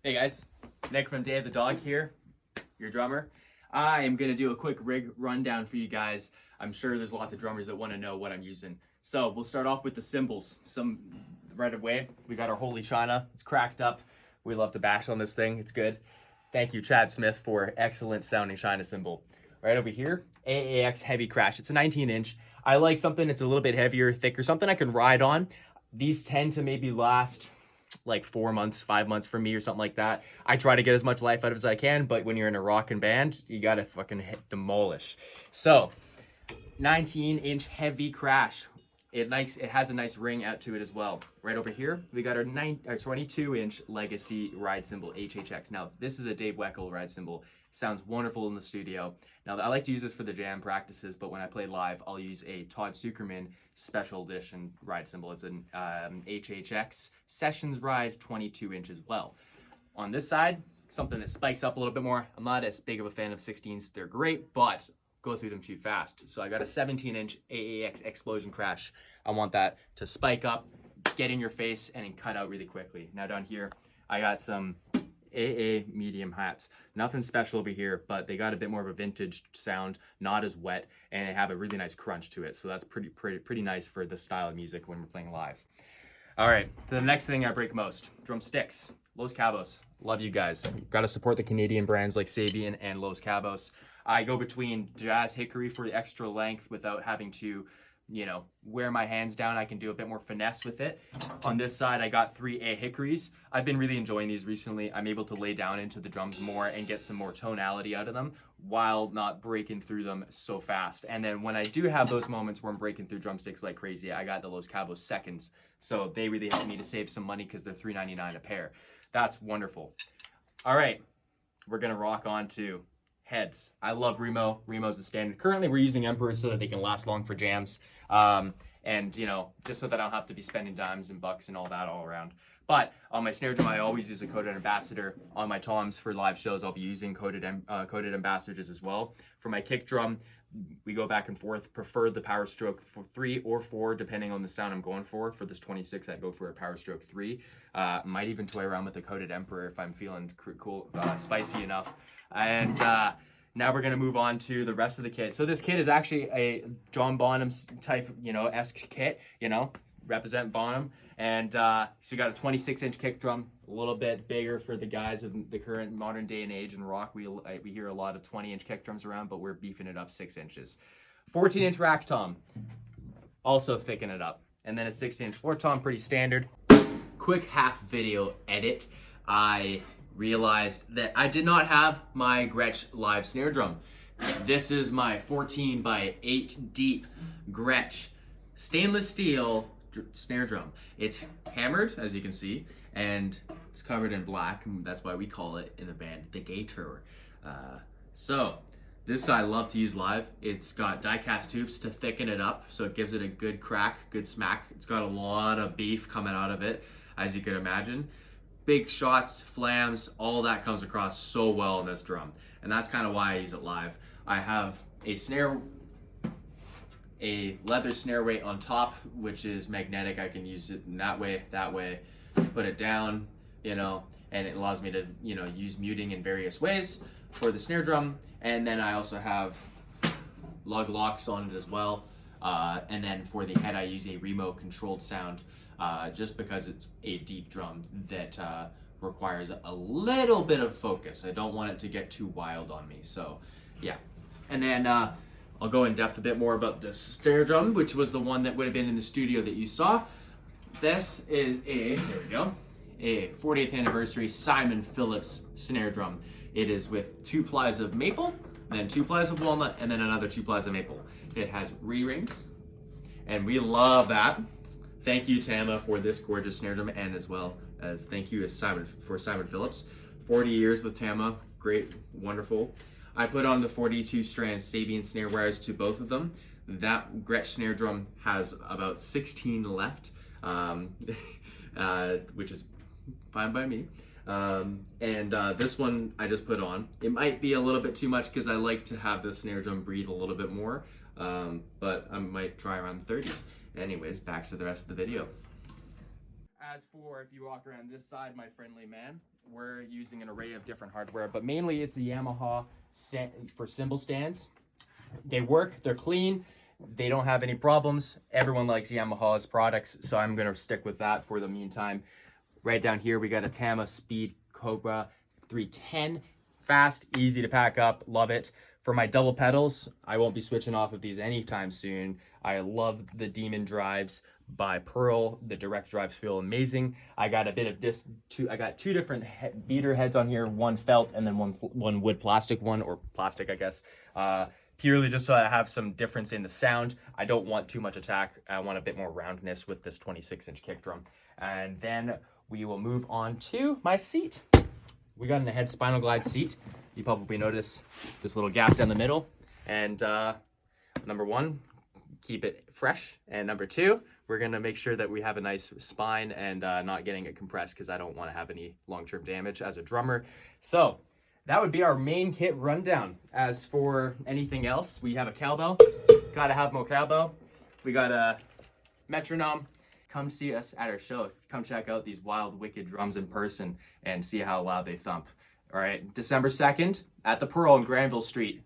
Hey guys, Nick from Day of the Dog here, your drummer. I am going to do a quick rig rundown for you guys. I'm sure there's lots of drummers that want to know what I'm using. So we'll start off with the cymbals. Right away, we got our Holy China. It's cracked up. We love to bash on this thing. It's good. Thank you, Chad Smith, for excellent sounding China cymbal. Right over here, AAX Heavy Crash. It's a 19-inch. I like something that's a little bit heavier, thicker, something I can ride on. These tend to maybe last like 4 months, 5 months for me or something like that. I try to get as much life out of it as I can, but when you're in a rockin' band, you gotta fucking demolish. So, 19-inch Heavy Crash. It has a nice ring out to it as well. Right over here, we got our 22-inch Legacy ride cymbal, HHX. Now, this is a Dave Weckl ride cymbal. Sounds wonderful in the studio. Now, I like to use this for the jam practices, but when I play live, I'll use a Todd Sucherman special edition ride cymbal. It's an HHX Sessions ride, 22 inch as well. On this side, something that spikes up a little bit more. I'm not as big of a fan of 16s. They're great, but go through them too fast. So I got a 17-inch AAX Explosion Crash. I want that to spike up, get in your face, and then cut out really quickly. Now down here, I got some AA medium hats. Nothing special over here, but they got a bit more of a vintage sound, not as wet, and they have a really nice crunch to it. So that's pretty nice for this style of music when we're playing live. All right, the next thing I break most, drumsticks. Los Cabos, love you guys. Got to support the Canadian brands like Sabian and Los Cabos. I go between Jazz Hickory for the extra length without having to, wear my hands down. I can do a bit more finesse with it. On this side, I got 3A Hickories. I've been really enjoying these recently. I'm able to lay down into the drums more and get some more tonality out of them while not breaking through them so fast. And then when I do have those moments where I'm breaking through drumsticks like crazy, I got the Los Cabos seconds. So they really help me to save some money because they're $3.99 a pair. That's wonderful. All right, we're gonna rock on to heads. I love Remo. Remo's the standard. Currently, we're using Emperors so that they can last long for jams. And, just so that I don't have to be spending dimes and bucks and all that all around. But on my snare drum, I always use a coated Ambassador. On my toms for live shows, I'll be using coated Ambassadors as well. For my kick drum, we go back and forth. Prefer the Power Stroke for 3 or 4, depending on the sound I'm going for. For this 26, I'd go for a Power Stroke 3. Might even toy around with a coated Emperor if I'm feeling cool, spicy enough. And now we're gonna move on to the rest of the kit. So this kit is actually a John Bonham type, esque kit, represent Bonham. And so we got a 26-inch kick drum, a little bit bigger for the guys of the current modern day and age in rock. We hear a lot of 20-inch kick drums around, but we're beefing it up 6 inches. 14-inch rack tom, also thicken it up. And then a 16-inch floor tom, pretty standard. Quick half video edit. I realized that I did not have my Gretsch live snare drum. This is my 14 by 8 deep Gretsch stainless steel snare drum. It's hammered, as you can see, and it's covered in black. That's why we call it in the band the Gator. So this I love to use live. It's got die-cast tubes to thicken it up, so it gives it a good crack, good smack. It's got a lot of beef coming out of it, as you could imagine. Big shots, flams, all that comes across so well in this drum. And that's kind of why I use it live. I have a leather snare weight on top, which is magnetic. I can use it in that way, put it down, and it allows me to, use muting in various ways for the snare drum. And then I also have lug locks on it as well. And then for the head, I use a Remo controlled sound. Just because it's a deep drum that requires a little bit of focus. I don't want it to get too wild on me, so yeah. And then I'll go in depth a bit more about this snare drum, which was the one that would have been in the studio that you saw. This is a 40th anniversary Simon Phillips snare drum. It is with 2 plies of maple, then 2 plies of walnut, and then another 2 plies of maple. It has re-rings, and we love that. Thank you, Tama, for this gorgeous snare drum, and as well as thank you Simon Phillips. 40 years with Tama, great, wonderful. I put on the 42-strand Sabian snare wires to both of them. That Gretsch snare drum has about 16 left, which is fine by me. This one I just put on. It might be a little bit too much because I like to have the snare drum breathe a little bit more, but I might try around the 30s. Anyways, back to the rest of the video. As for if you walk around this side, my friendly man, we're using an array of different hardware, but mainly it's a Yamaha for cymbal stands. They work, they're clean, they don't have any problems. Everyone likes Yamaha's products, so I'm gonna stick with that for the meantime. Right down here, we got a Tama Speed Cobra 310. Fast, easy to pack up, love it. For my double pedals, I won't be switching off of these anytime soon. I love the Demon drives by Pearl. The direct drives feel amazing. I got a bit of this, I got two different beater heads on here, one felt and then one wood plastic one, or plastic, I guess. Purely just so I have some difference in the sound. I don't want too much attack. I want a bit more roundness with this 26-inch kick drum. And then we will move on to my seat. We got an ahead spinal glide seat. You probably notice this little gap down the middle. And number one, keep it fresh. And number two, we're gonna make sure that we have a nice spine and not getting it compressed, because I don't want to have any long-term damage as a drummer. So that would be our main kit rundown. As for anything else, we have a cowbell. Gotta have more cowbell. We got a metronome. Come see us at our show. Come check out these wild, wicked drums in person and see how loud they thump. All right, December 2nd at the Pearl on Granville Street.